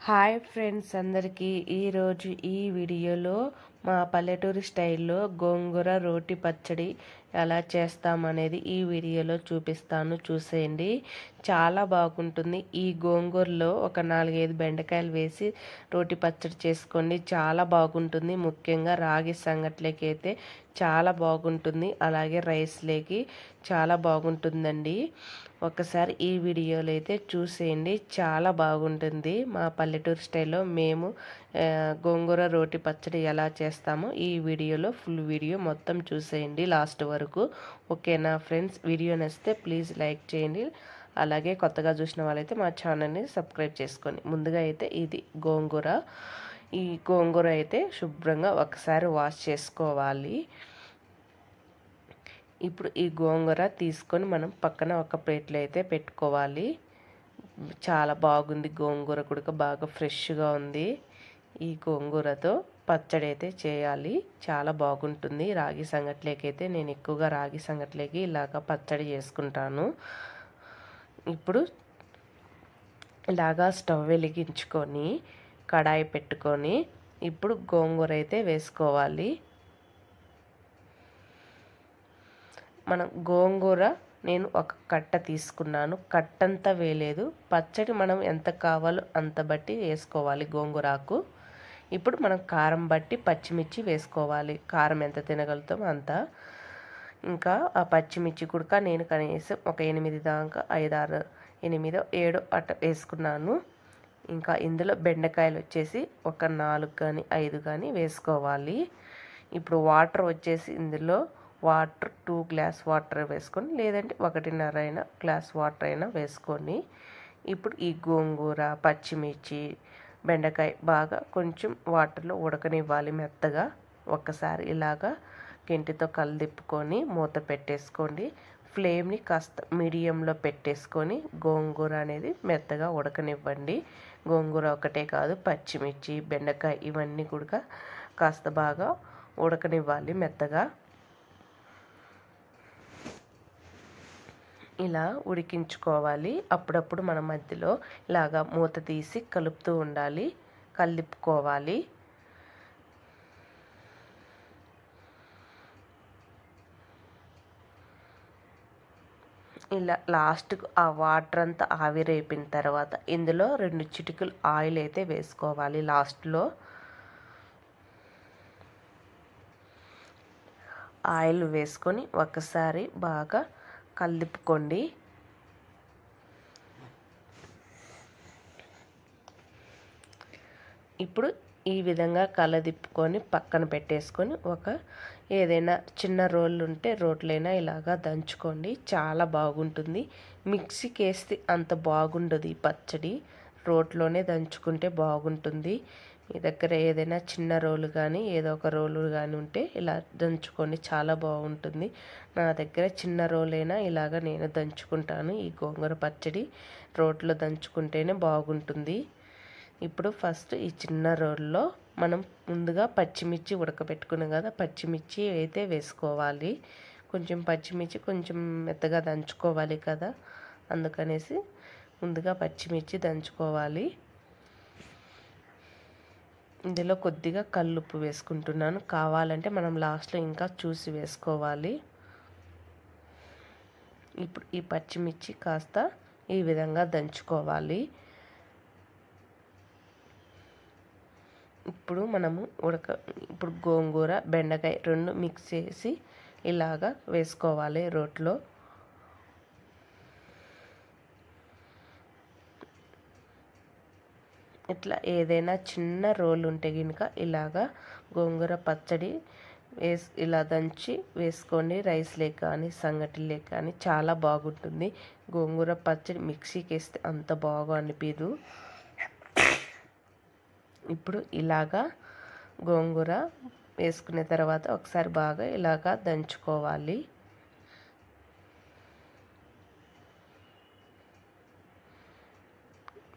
Hi friends అందరికీ ఈరోజు ఈ వీడియోలో మా పల్లెటూరు స్టైల్లో గోంగూర రోటి పచ్చడి ఎలా చేస్తామనేది ఈ వీడియోలో చూపిస్తాను, చూసేయండి. చాలా బాగుంటుంది. ఈ గోంగూరలో ఒక 4-5 బెండకాయలు వేసి రోటి పచ్చడి చేసుకోండి, చాలా బాగుంటుంది. ముఖ్యంగా రాగి సంగట్లోకి అయితే చాలా బాగుంటుంది, అలాగే రైస్లోకి చాలా బాగుంటుందండి. ఒకసారి ఈ వీడియోలో అయితే చూసేయండి, చాలా బాగుంటుంది. మా పల్లెటూరు స్టైల్లో మేము గోంగూర రోటి పచ్చడి ఎలా చేస్తామో ఈ వీడియోలో ఫుల్ వీడియో మొత్తం చూసేయండి లాస్ట్ వరకు. ఓకేనా ఫ్రెండ్స్? వీడియో నచ్చితే ప్లీజ్ లైక్ చేయండి, అలాగే కొత్తగా చూసిన వాళ్ళైతే మా ఛానల్ని సబ్స్క్రైబ్ చేసుకోండి. ముందుగా అయితే ఇది గోంగూర. ఈ గోంగూర అయితే శుభ్రంగా ఒకసారి వాష్ చేసుకోవాలి. ఇప్పుడు ఈ గోంగూర తీసుకొని మనం పక్కన ఒక ప్లేట్లో అయితే పెట్టుకోవాలి. చాలా బాగుంది, గోంగూర కూడా బాగా ఫ్రెష్గా ఉంది. ఈ గోంగూరతో పచ్చడి అయితే చేయాలి, చాలా బాగుంటుంది. రాగి సంగట్లోకి అయితే నేను ఎక్కువగా రాగి సంగట్లోకి ఇలాగ పచ్చడి చేసుకుంటాను. ఇప్పుడు ఇలాగా స్టవ్ వెలిగించుకొని కడాయి పెట్టుకొని ఇప్పుడు గోంగూర అయితే వేసుకోవాలి. మనం గోంగూర నేను ఒక కట్ట తీసుకున్నాను, కట్టంతా వేయలేదు. పచ్చడి మనం ఎంత కావాలో అంత బట్టి వేసుకోవాలి గోంగూరాకు. ఇప్పుడు మనం కారం బట్టి పచ్చిమిర్చి వేసుకోవాలి, కారం ఎంత తినగలుగుతామో అంత. ఇంకా ఆ పచ్చిమిర్చి కూడా నేను కనీసం ఒక 8 దాకా 5, 6, 8, 7 అట్ట వేసుకున్నాను. ఇంకా ఇందులో బెండకాయలు వచ్చేసి ఒక 4 కానీ 5 కానీ వేసుకోవాలి. ఇప్పుడు వాటర్ వచ్చేసి ఇందులో వాటర్ 2 గ్లాస్ వాటర్ వేసుకొని, లేదంటే 1.5 గ్లాస్ వాటర్ అయినా వేసుకొని ఇప్పుడు ఈ గోంగూర, పచ్చిమిర్చి, బెండకాయ బాగా కొంచెం వాటర్లో ఉడకనివ్వాలి మెత్తగా. ఒక్కసారి ఇలాగా గెంటితో కలదిప్పుకొని మూత పెట్టేసుకోండి. ఫ్లేమ్ని కాస్త మీడియంలో పెట్టేసుకొని గోంగూర అనేది మెత్తగా ఉడకనివ్వండి. గోంగూర ఒకటే కాదు, పచ్చిమిర్చి, బెండకాయ ఇవన్నీ కూడా కాస్త బాగా ఉడకనివ్వాలి మెత్తగా. ఇలా ఉడికించుకోవాలి. అప్పుడప్పుడు మన మధ్యలో ఇలాగా మూత తీసి కలుపుతూ ఉండాలి, కలిపుకోవాలి. ఇలా లాస్ట్కు ఆ వాటర్ అంతా ఆవిరైపోయిన తర్వాత ఇందులో 2 చిటికలు ఆయిల్ అయితే వేసుకోవాలి లాస్ట్లో. ఆయిల్ వేసుకొని ఒకసారి బాగా కలిపుకోండి. ఇప్పుడు ఈ విధంగా కలదిప్పుకొని పక్కన పెట్టేసుకొని ఒక ఏదైనా చిన్న రోళ్ళు ఉంటే రోట్లైనా ఇలాగా దంచుకోండి, చాలా బాగుంటుంది. మిక్సీకి వేస్తే అంత బాగుండదు ఈ పచ్చడి, రోట్లోనే దంచుకుంటే బాగుంటుంది. మీ దగ్గర ఏదైనా చిన్న రోలు కానీ ఏదో ఒక రోలు కానీ ఉంటే ఇలా దంచుకొని చాలా బాగుంటుంది. నా దగ్గర చిన్న రోలైనా ఇలాగ నేను దంచుకుంటాను. ఈ గోంగూర పచ్చడి రోట్లో దంచుకుంటేనే బాగుంటుంది. ఇప్పుడు ఫస్ట్ ఈ చిన్న రోల్లో మనం ముందుగా పచ్చిమిర్చి ఉడకబెట్టుకున్నాం కదా, పచ్చిమిర్చి అయితే వేసుకోవాలి. కొంచెం పచ్చిమిర్చి కొంచెం మెత్తగా దంచుకోవాలి కదా, అందుకనేసి ముందుగా పచ్చిమిర్చి దంచుకోవాలి. ఇందులో కొద్దిగా కల్లుప్పు వేసుకుంటున్నాను, కావాలంటే మనం లాస్ట్లో ఇంకా చూసి వేసుకోవాలి. ఇప్పుడు ఈ పచ్చిమిర్చి కాస్త ఈ విధంగా దంచుకోవాలి. ఇప్పుడు మనము ఇప్పుడు గోంగూర, బెండకాయ 2 మిక్స్ చేసి ఇలాగా వేసుకోవాలి రోట్లో. ఇట్లా ఏదైనా చిన్న రోల్ ఉంటే కనుక ఇలాగా గోంగూర పచ్చడి ఇలా దంచి వేసుకోండి. రైస్లే కానీ సంగటిలే కానీ చాలా బాగుంటుంది. గోంగూర పచ్చడి మిక్సీకి వేస్తే అంత బాగా అనిపించదు. ఇప్పుడు ఇలాగా గోంగూర వేసుకున్న తర్వాత ఒకసారి బాగా ఇలాగా దంచుకోవాలి.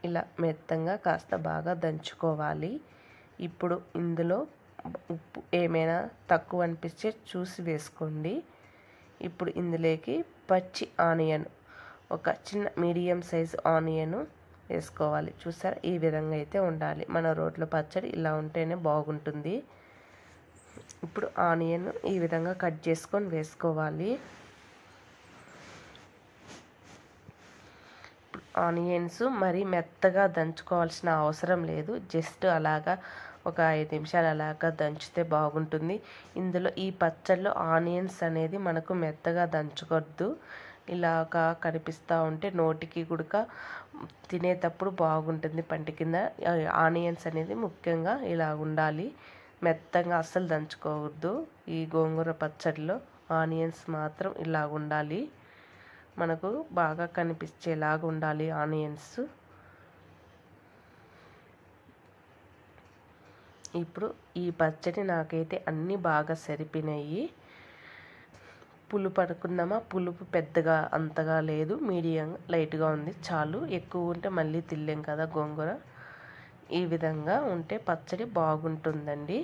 ఇలా మెత్తంగా కాస్త బాగా దంచుకోవాలి. ఇప్పుడు ఇందులో ఉప్పు ఏమైనా తక్కువ అనిపిస్తే చూసి వేసుకోండి. ఇప్పుడు ఇందులోకి పచ్చి ఆనియన్, ఒక చిన్న మీడియం సైజు ఆనియన్ వేసుకోవాలి. చూసారా, ఈ విధంగా అయితే ఉండాలి. మన రోట్లో పచ్చడి ఇలా ఉంటేనే బాగుంటుంది. ఇప్పుడు ఆనియన్ ఈ విధంగా కట్ చేసుకొని వేసుకోవాలి. ఆనియన్స్ మరీ మెత్తగా దంచుకోవాల్సిన అవసరం లేదు. జస్ట్ అలాగా ఒక 5 నిమిషాలు అలాగా దంచితే బాగుంటుంది. ఇందులో ఈ పచ్చడిలో ఆనియన్స్ అనేది మనకు మెత్తగా దంచుకోవద్దు. ఇలాగా కనిపిస్తూ ఉంటే నోటికి గుడక తినేటప్పుడు బాగుంటుంది. పంటి కింద ఆనియన్స్ అనేది ముఖ్యంగా ఇలా ఉండాలి. మెత్తగా అస్సలు దంచుకోవద్దు. ఈ గోంగూర పచ్చడిలో ఆనియన్స్ మాత్రం ఇలా ఉండాలి. మనకు బాగా కనిపించేలాగా ఉండాలి ఆనియన్స్. ఇప్పుడు ఈ పచ్చడి నాకైతే అన్నీ బాగా సరిపోయినాయి. పులుపు అనుకుందామా, పులుపు పెద్దగా అంతగా లేదు, మీడియంగా లైట్గా ఉంది, చాలు. ఎక్కువ ఉంటే మళ్ళీ తినలేం కదా గోంగూర. ఈ విధంగా ఉంటే పచ్చడి బాగుంటుందండి.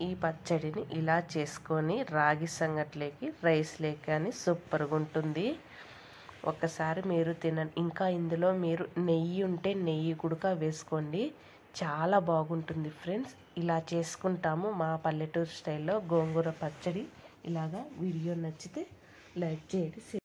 ఈ పచ్చడిని ఇలా చేసుకొని రాగి సంగట్లేకి, రైస్లేకి కానీ సూపర్గా ఉంటుంది. ఒక్కసారి మీరు తినండి. ఇంకా ఇందులో మీరు నెయ్యి ఉంటే నెయ్యి కూడా వేసుకోండి, చాలా బాగుంటుంది ఫ్రెండ్స్. ఇలా చేసుకుంటాము మా పల్లెటూరు స్టైల్లో గోంగూర పచ్చడి. ఇలాగా వీడియో నచ్చితే లైక్ చేయండి.